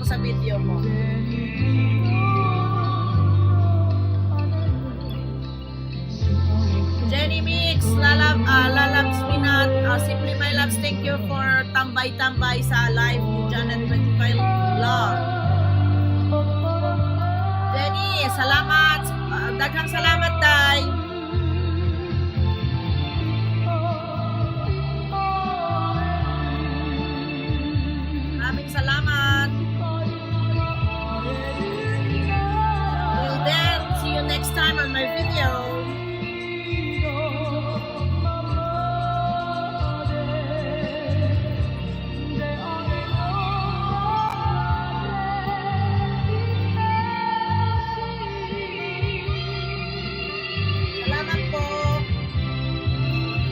sa video mo. Jenny Mix, Lalabs Minat, Simply My Loves, thank you for tambay-tambay sa live ni Janet 25 Vlog. Jenny, salamat. Daghang salamat, Day. Maraming salamat. Till then, see you next time on my video. Salamat po.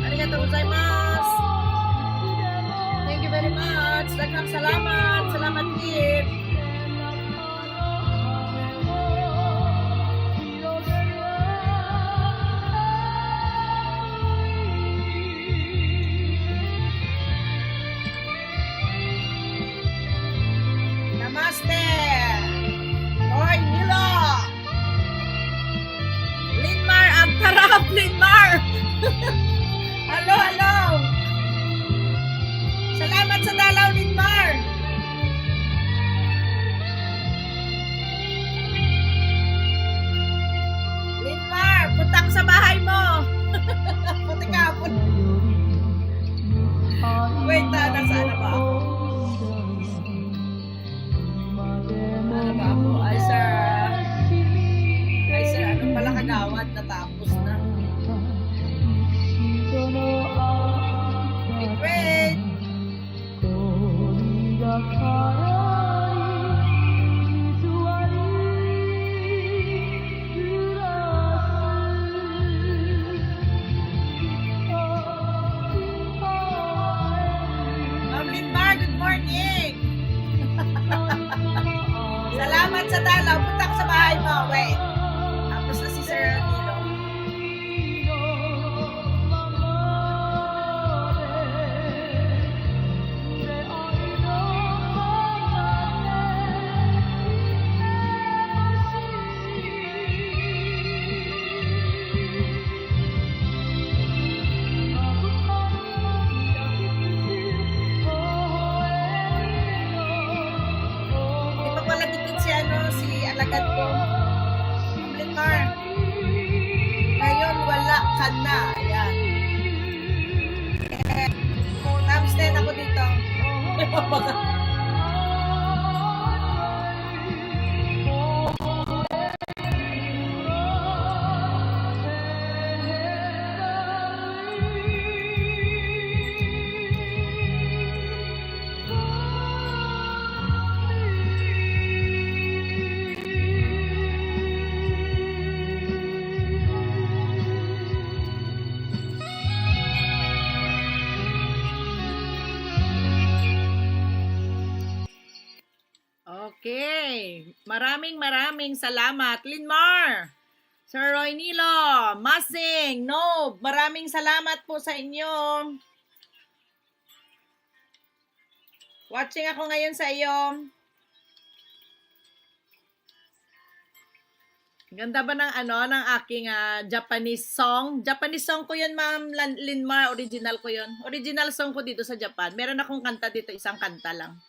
Arigatou gozaimasu. Thank you very much. Daghang salamat. Salamat din. Namaste. Hoy, Nilo. Linmar, ang tarap, Linmar. Hello, hello. Salamat sa dalaw, Linmar. Linmar, punta ko sa bahay mo. Puti ka po. Wait, nasaan na ba ako? Ano ba ako? Ay, sir, ano pala kagawad? Natapos na. Wait, wait. Ma'am Linmar, good morning. Salamat sa dalaw. Punta ko sa bahay mo. Wait. Tapos na si Sir Nilo. Di pa pala dikit si alagad ko. Ma'am Linmar. Ngayon wala ka na. Ayan. Times 10 ako dito. Okay. Maraming salamat. Linmar, Sir Roy Nilo, Masing, Nob, maraming salamat po sa inyo. Watching ako ngayon sa iyo. Ganda ba ng aking Japanese song? Japanese song ko yun, Ma'am Linmar. Original ko yun. Original song ko dito sa Japan. Meron akong kanta dito, isang kanta lang.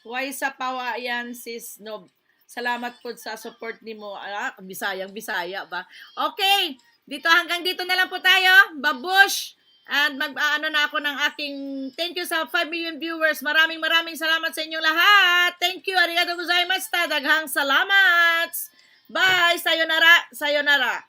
Why sa pawa yan, sis Nob? Salamat po sa support ni mo. Bisaya ba? Okay, hanggang dito na lang po tayo. Babush! And mag-ano na ako ng aking thank you sa 5 million viewers. Maraming salamat sa inyong lahat. Thank you. Arigatou gozaimasu. Daghang salamat. Bye. Sayonara.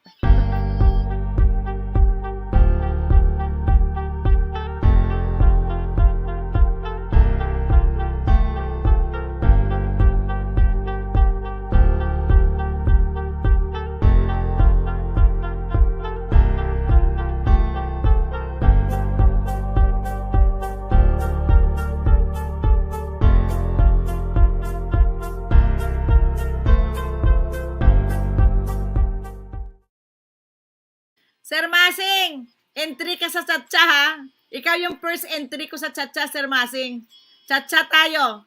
Ikaw yung first entry ko sa Chacha, Sir Masing. Chacha tayo.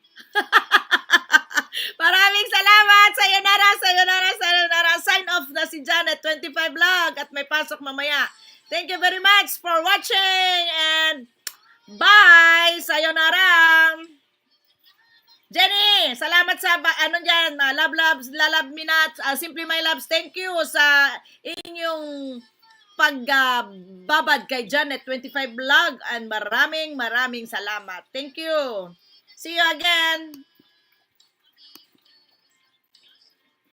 Maraming salamat. Sayonara, sayonara, sayonara. Sign off na si Janet, 25 vlog. At may pasok mamaya. Thank you very much for watching. And bye. Sayonara. Jenny, salamat sa dyan, love loves, lalab minats, simply my loves. Thank you sa inyong pagbabad kay Janet 25 vlog and maraming salamat. Thank you. See you again.